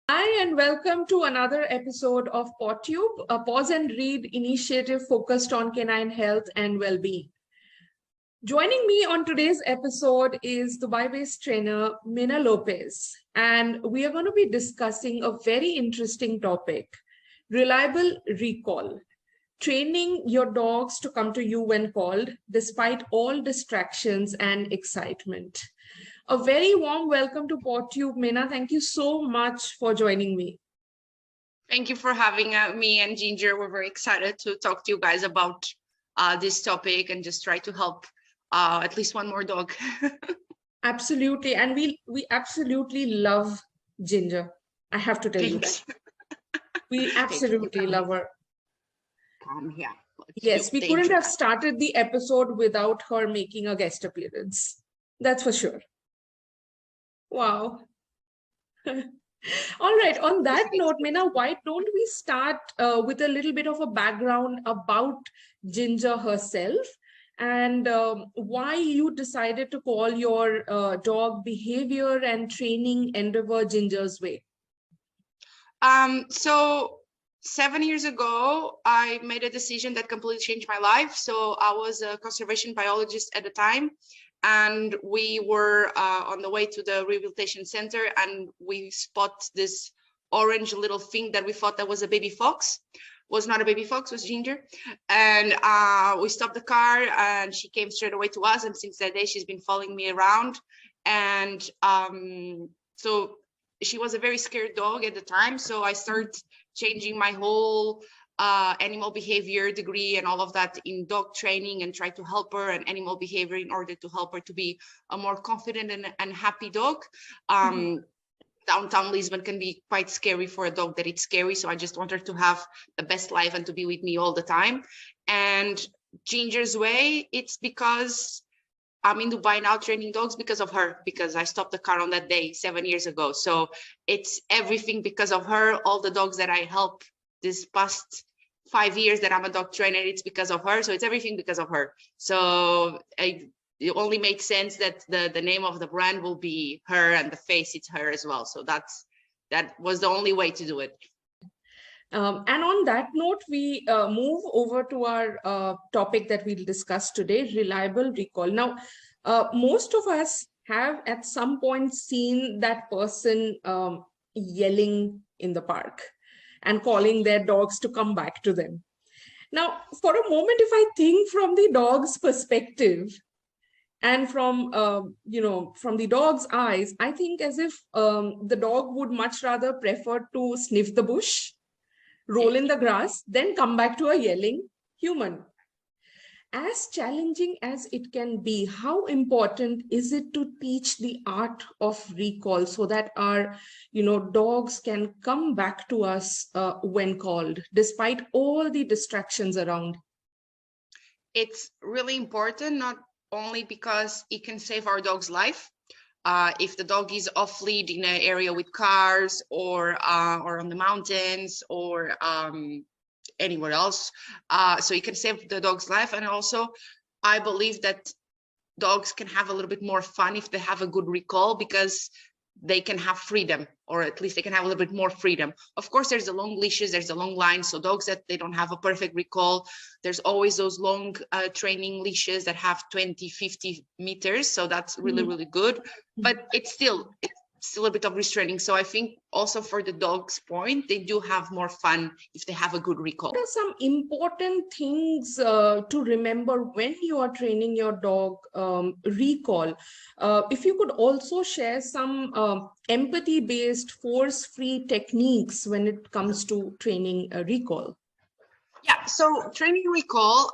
Hi, and welcome to another episode of PawTube, a pause and read initiative focused on canine health and well-being. Joining me on today's episode is Dubai-based trainer Mena Lopes, and we are going to be discussing a very interesting topic, reliable recall. Training your dogs to come to you when called, despite all distractions and excitement. A very warm welcome to PawTube, Mena. Thank you so much for joining me. Thank you for having me and Ginger. We're very excited to talk to you guys about this topic and just try to help at least one more dog. Absolutely. And we absolutely love Ginger. I have to tell you that. We absolutely love her. Come here. Yes, we couldn't have started the episode without her making a guest appearance. That's for sure. Wow. All right. On that note, Mena, why don't we start with a little bit of a background about Ginger herself and why you decided to call your dog Behavior and Training Endeavour Ginger's Way? So 7 years ago, I made a decision that completely changed my life. So I was a conservation biologist at the time, and we were on the way to the rehabilitation center, and we spot this orange little thing that we thought that was a baby fox. Was not a baby fox, was Ginger. And we stopped the car and she came straight away to us. And since that day, she's been following me around. And so she was a very scared dog at the time. So I started changing my whole animal behavior degree and all of that in dog training and try to help her and animal behavior in order to help her to be a more confident and happy dog. Downtown Lisbon can be quite scary for a dog that it's scary. So I just want her to have the best life and to be with me all the time. And Ginger's Way, it's because I'm in Dubai now training dogs because of her, because I stopped the car on that day 7 years ago. So it's everything because of her. All the dogs that I help this past 5 years that I'm a dog trainer, it's because of her. So it's everything because of her. So it only makes sense that the name of the brand will be her and the face, it's her as well. So that was the only way to do it. And on that note, we move over to our topic that we'll discuss today, reliable recall. Now, most of us have at some point seen that person yelling in the park and calling their dogs to come back to them. Now, for a moment, if I think from the dog's perspective and from, from the dog's eyes, I think as if the dog would much rather prefer to sniff the bush, roll in the grass, then come back to a yelling human. As challenging as it can be, how important is it to teach the art of recall so that our, dogs can come back to us when called, despite all the distractions around? It's really important, not only because it can save our dog's life. If the dog is off lead in an area with cars or on the mountains or anywhere else, so it can save the dog's life. And also, I believe that dogs can have a little bit more fun if they have a good recall, because they can have freedom, or at least they can have a little bit more freedom. Of course, there's the long leashes, there's the long lines. So dogs that they don't have a perfect recall, there's always those long training leashes that have 20, 50 meters. So that's really, really good. But it's still a bit of restraining. So I think also for the dog's point, they do have more fun if they have a good recall. What are some important things to remember when you are training your dog recall? If you could also share some empathy-based, force-free techniques when it comes to training recall. Yeah, so training recall,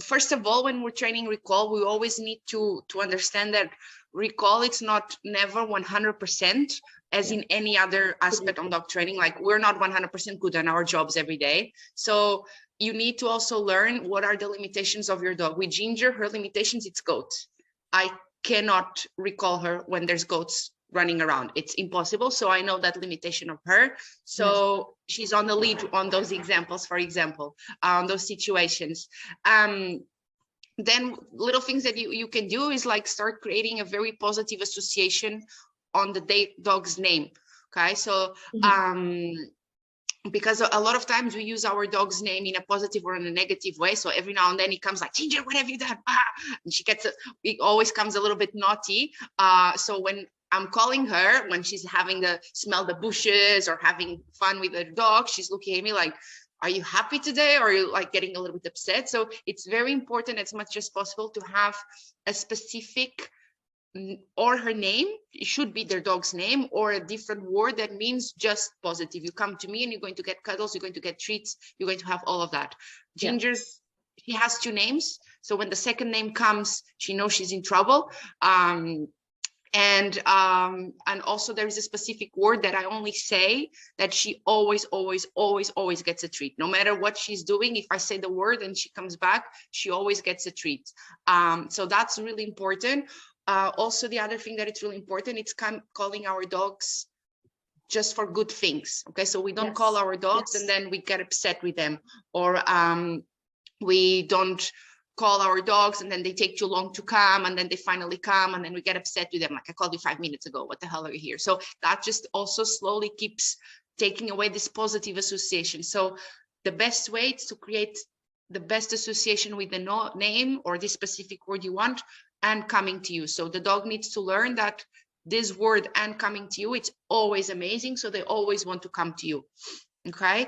first of all, when we're training recall, we always need to understand that recall, it's never 100%, as in any other aspect on dog training. Like, we're not 100% good on our jobs every day. So you need to also learn what are the limitations of your dog. With Ginger, her limitations, it's goats. I cannot recall her when there's goats running around. It's impossible. So I know that limitation of her. So she's on the lead on those examples, for example, on those situations. Then little things that you can do is like start creating a very positive association on the dog's name. Okay, so because a lot of times we use our dog's name in a positive or in a negative way. So every now and then he comes like, Ginger, what have you done? And she gets, it always comes a little bit naughty. So when I'm calling her, when she's having the smell the bushes or having fun with her dog, she's looking at me like, are you happy today? Or are you like getting a little bit upset? So it's very important as much as possible to have a specific or her name, it should be their dog's name, or a different word that means just positive. You come to me and you're going to get cuddles, you're going to get treats, you're going to have all of that. Ginger's, she has 2 names. So when the second name comes, she knows she's in trouble. And also there is a specific word that I only say that she always gets a treat. No matter what she's doing, if I say the word and she comes back, she always gets a treat. So that's really important. Also, the other thing that it's really important, it's calling our dogs just for good things. Okay, so we don't call our dogs and then we get upset with them, or we don't call our dogs and then they take too long to come and then they finally come and then we get upset with them. Like, I called you 5 minutes ago, what the hell are you here? So that just also slowly keeps taking away this positive association. So the best way is to create the best association with the name or this specific word you want and coming to you. So the dog needs to learn that this word and coming to you, it's always amazing. So they always want to come to you. Okay.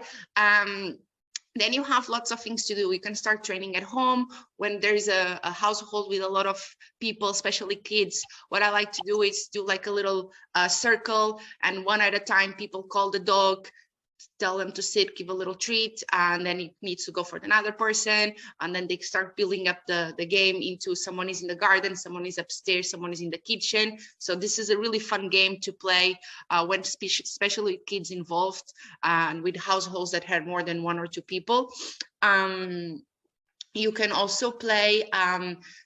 Then you have lots of things to do. You can start training at home when there's a household with a lot of people, especially kids. What I like to do is do like a little circle, and one at a time, people call the dog, tell them to sit, give a little treat, and then it needs to go for another person. And then they start building up the game into someone is in the garden, someone is upstairs, someone is in the kitchen. So this is a really fun game to play when especially with kids involved and with households that had more than 1 or 2 people. You can also play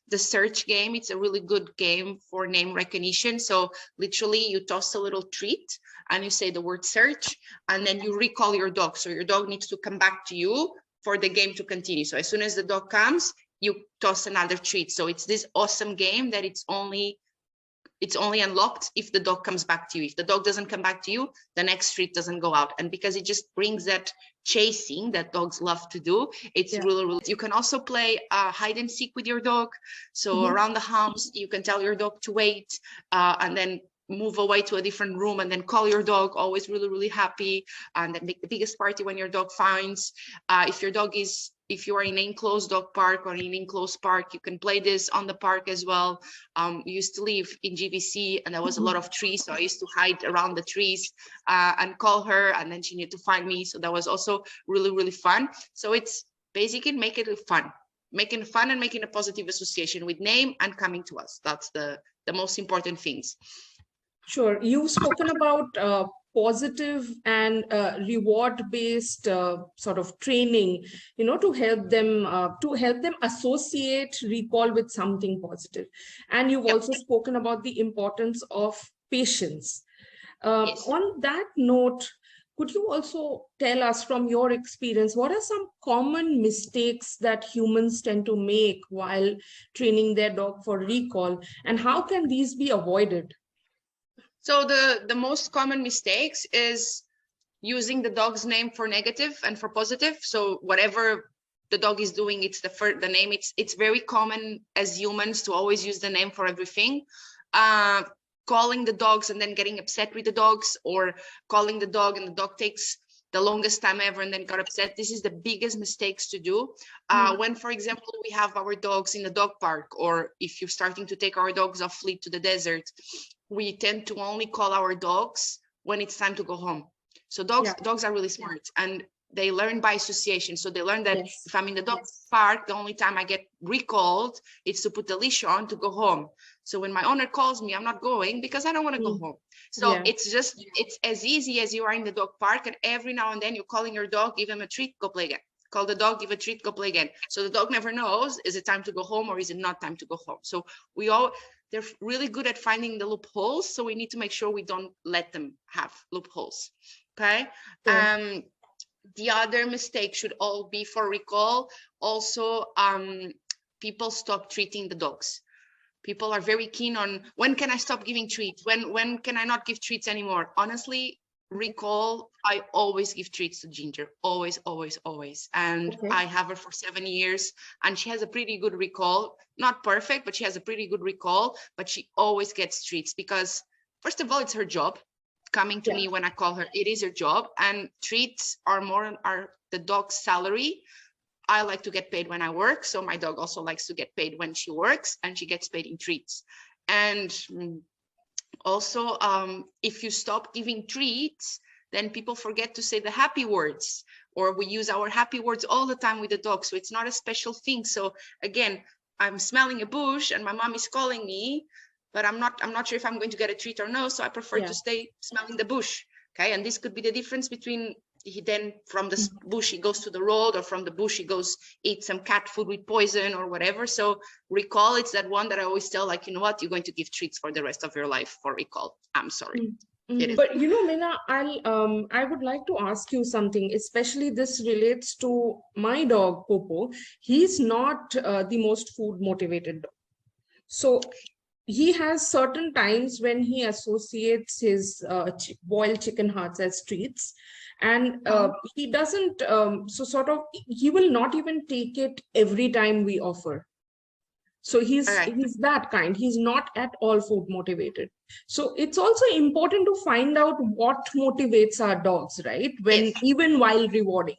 the search game. It's a really good game for name recognition. So literally you toss a little treat and you say the word search, and then you recall your dog. So your dog needs to come back to you for the game to continue. So as soon as the dog comes, you toss another treat. So it's this awesome game that it's only unlocked if the dog comes back to you. If the dog doesn't come back to you, the next treat doesn't go out. And because it just brings that chasing that dogs love to do, it's really. You can also play hide and seek with your dog. So around the house, you can tell your dog to wait and then move away to a different room and then call your dog, always really happy, and then make the biggest party when your dog finds. If you are in an enclosed dog park or in an enclosed park, you can play this on the park as well. We used to live in GVC and there was a lot of trees, so I used to hide around the trees and call her, and then she needed to find me. So that was also really fun. So it's basically making it fun and making a positive association with name and coming to us. That's the most important things. Sure. You've spoken about positive and reward-based sort of training, to help them associate recall with something positive. And you've also spoken about the importance of patience. On that note, could you also tell us from your experience, what are some common mistakes that humans tend to make while training their dog for recall, and how can these be avoided? So the most common mistakes is using the dog's name for negative and for positive. So whatever the dog is doing, it's the name. It's very common as humans to always use the name for everything. Calling the dogs and then getting upset with the dogs, or calling the dog and the dog takes the longest time ever and then got upset. This is the biggest mistakes to do. When, for example, we have our dogs in the dog park, or if you're starting to take our dogs off lead to the desert, we tend to only call our dogs when it's time to go home. So dogs are really smart and they learn by association. So they learn that if I'm in the dog park, the only time I get recalled is to put the leash on to go home. So when my owner calls me, I'm not going because I don't want to go home. So it's as easy as you are in the dog park, and every now and then you're calling your dog, give him a treat, go play again. Call the dog, give a treat, go play again. So the dog never knows, is it time to go home or is it not time to go home? So they're really good at finding the loopholes. So we need to make sure we don't let them have loopholes. Okay. The other mistake should all be for recall. Also, people stop treating the dogs. People are very keen on, when can I stop giving treats? When can I not give treats anymore? Honestly, recall, I always give treats to Ginger, always, always, always. And Okay. I have her for 7 years, and she has a pretty good recall. Not perfect, but she has a pretty good recall. But she always gets treats because, first of all, it's her job. Coming to me when I call her, it is her job, and treats are the dog's salary. I like to get paid when I work, so my dog also likes to get paid when she works, and she gets paid in treats. And also, if you stop giving treats, then people forget to say the happy words, or we use our happy words all the time with the dog. So it's not a special thing. So again, I'm smelling a bush and my mom is calling me, but I'm not sure if I'm going to get a treat or no. So I prefer to stay smelling the bush. Okay. And this could be the difference between then from the bush he goes to the road, or from the bush he goes eat some cat food with poison or whatever. So recall, it's that one that I always tell, like, you know what, you're going to give treats for the rest of your life for recall. I'm sorry. But you know, Mena, I would like to ask you something, especially this relates to my dog, Popo. He's not the most food motivated dog. So he has certain times when he associates his boiled chicken hearts as treats, and he doesn't, he will not even take it every time we offer. So he's that kind. He's not at all food motivated. So it's also important to find out what motivates our dogs, right? When even while rewarding.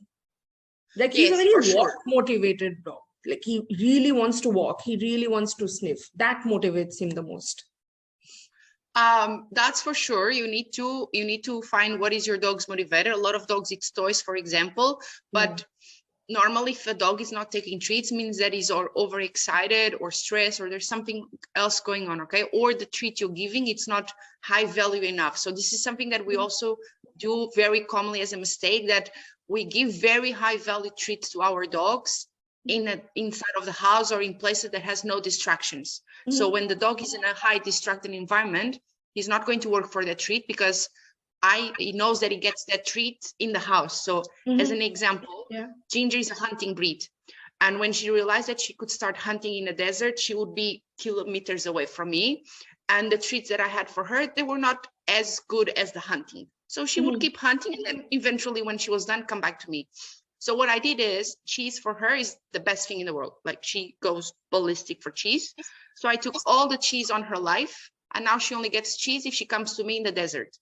Like he's a very walk motivated dog. Like he really wants to walk. He really wants to sniff. That motivates him the most. That's for sure. You need to find what is your dog's motivator. A lot of dogs eat toys, for example, but normally if a dog is not taking treats, means that he's overexcited or stressed, or there's something else going on, okay? Or the treat you're giving, it's not high value enough. So this is something that we also do very commonly as a mistake, that we give very high value treats to our dogs inside of the house or in places that has no distractions. So when the dog is in a high distracted environment, he's not going to work for the treat, because he knows that he gets that treat in the house. So as an example, Ginger is a hunting breed. And when she realized that she could start hunting in the desert, she would be kilometers away from me. And the treats that I had for her, they were not as good as the hunting. So she would keep hunting, and then eventually when she was done, come back to me. So what I did is, cheese for her is the best thing in the world. Like, she goes ballistic for cheese. So I took all the cheese on her life, and now she only gets cheese if she comes to me in the desert.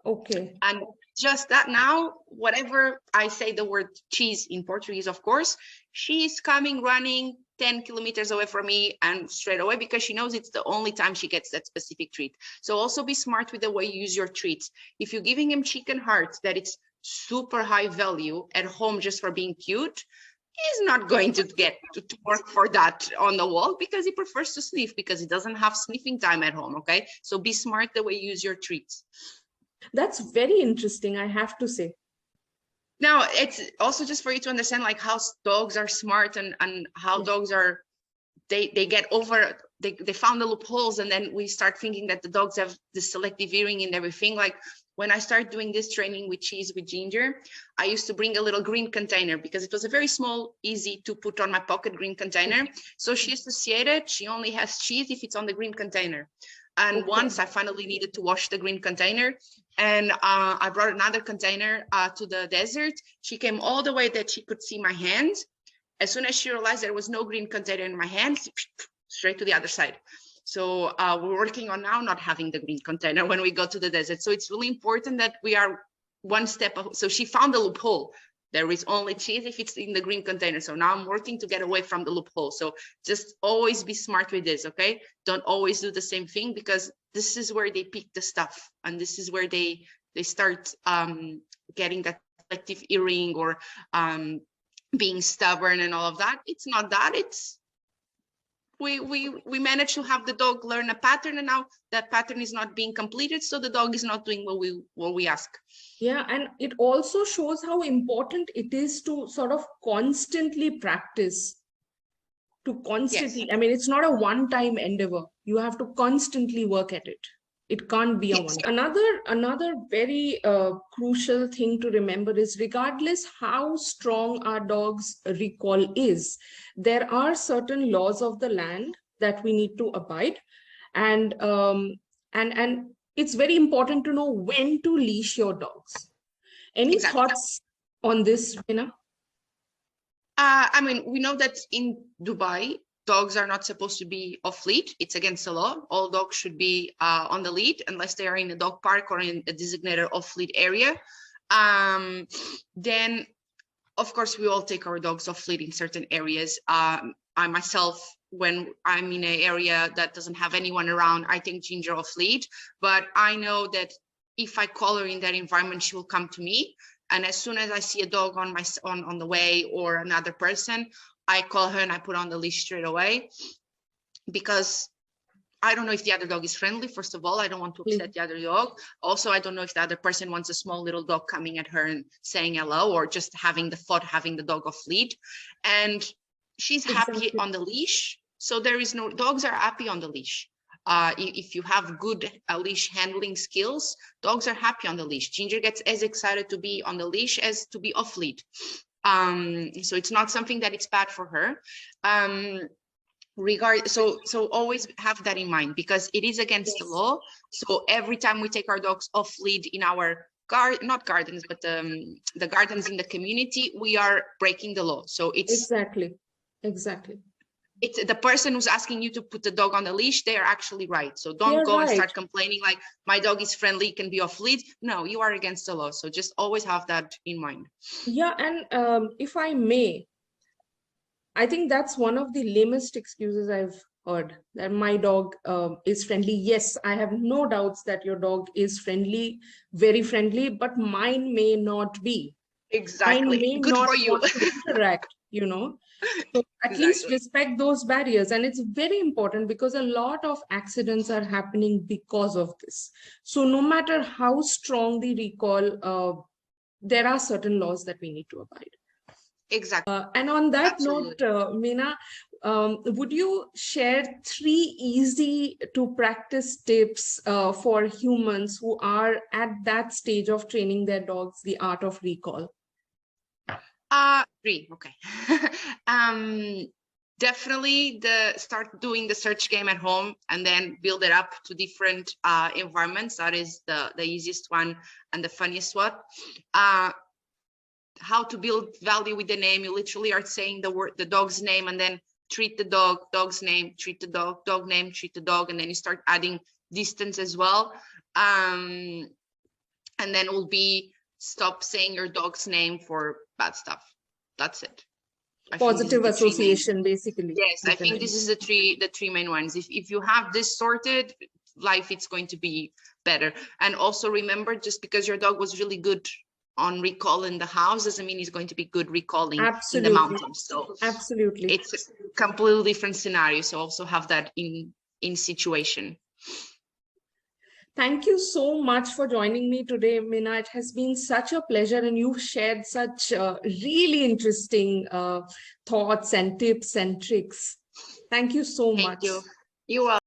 Okay. And just that, now, whatever I say the word cheese in Portuguese, of course, she's coming running 10 kilometers away from me and straight away, because she knows it's the only time she gets that specific treat. So also be smart with the way you use your treats. If you're giving him chicken hearts that it's super high value at home just for being cute, he's not going to get to work for that on the wall, because he prefers to sniff, because he doesn't have sniffing time at home. Okay, so be smart the way you use your treats. That's very interesting, I have to say. Now, it's also just for you to understand, like, how dogs are smart, and how dogs are, they get over, they found the loopholes, and then we start thinking that the dogs have the selective hearing and everything. Like, when I started doing this training with cheese with Ginger, I used to bring a little green container, because it was a very small, easy to put on my pocket green container. So she associated, she only has cheese if it's on the green container. And once I finally needed to wash the green container, and I brought another container to the desert, she came all the way that she could see my hands. As soon as she realized there was no green container in my hands, straight to the other side. So we're working on now not having the green container when we go to the desert. So it's really important that we are one step. So she found the loophole. There is only cheese if it's in the green container. So now I'm working to get away from the loophole. So just always be smart with this, okay? Don't always do the same thing, because this is where they pick the stuff, and this is where they start getting that selective hearing, or being stubborn and all of that. It's not that. It's we managed to have the dog learn a pattern, and now that pattern is not being completed, so the dog is not doing what we ask. Yeah, and it also shows how important it is to sort of constantly practice. I mean, it's not a one-time endeavor. You have to constantly work at it. It can't be a one. Another very crucial thing to remember is, regardless how strong our dog's recall is, there are certain laws of the land that we need to abide, and it's very important to know when to leash your dogs. Any Exactly. thoughts on this, Mena? I mean, we know that in Dubai, dogs are not supposed to be off lead. It's against the law. All dogs should be on the lead unless they are in a dog park or in a designated off lead area. Then, of course, we all take our dogs off lead in certain areas. I myself, when I'm in an area that doesn't have anyone around, I take Ginger off lead. But I know that if I call her in that environment, she will come to me. And as soon as I see a dog on the way or another person, I call her and I put on the leash straight away, because I don't know if the other dog is friendly. First of all, I don't want to upset the other dog. Also, I don't know if the other person wants a small little dog coming at her and saying hello, or just having the dog off lead. And she's happy on the leash. So there is no, dogs are happy on the leash. If you have good leash handling skills, dogs are happy on the leash. Ginger gets as excited to be on the leash as to be off lead. So it's not something that it's bad for her. So always have that in mind, because it is against the law. So every time we take our dogs off lead in our not gardens, but the gardens in the community, we are breaking the law. So it's exactly. It's the person who's asking you to put the dog on the leash, they are actually right. So don't go and start complaining like, my dog is friendly, can be off lead. No, you are against the law. So just always have that in mind. Yeah, and if I may, I think that's one of the lamest excuses I've heard, that my dog is friendly. Yes, I have no doubts that your dog is friendly, very friendly, but mine may not be. Exactly. Mine may Good not for you. want to interact, you know. So at least respect those barriers. And it's very important, because a lot of accidents are happening because of this. So no matter how strong the recall, there are certain laws that we need to abide. Exactly. And on that note, Mena, would you share 3 easy to practice tips for humans who are at that stage of training their dogs, the art of recall? 3, okay. Definitely start doing the search game at home and then build it up to different environments. That is the easiest one and the funniest one. How to build value with the name. You literally are saying the dog's name, and then treat the dog, dog's name, treat the dog, dog name, treat the dog, and then you start adding distance as well. And then it will be stop saying your dog's name for bad stuff. That's it. Positive association, basically. Yes, I think this is the three main ones. If you have this sorted, life it's going to be better. And also remember, just because your dog was really good on recall in the house doesn't mean he's going to be good recalling in the mountains. So absolutely, it's a completely different scenario. So also have that in situation. Thank you so much for joining me today, Mena. It has been such a pleasure, and you've shared such really interesting thoughts and tips and tricks. Thank you so much. You're welcome.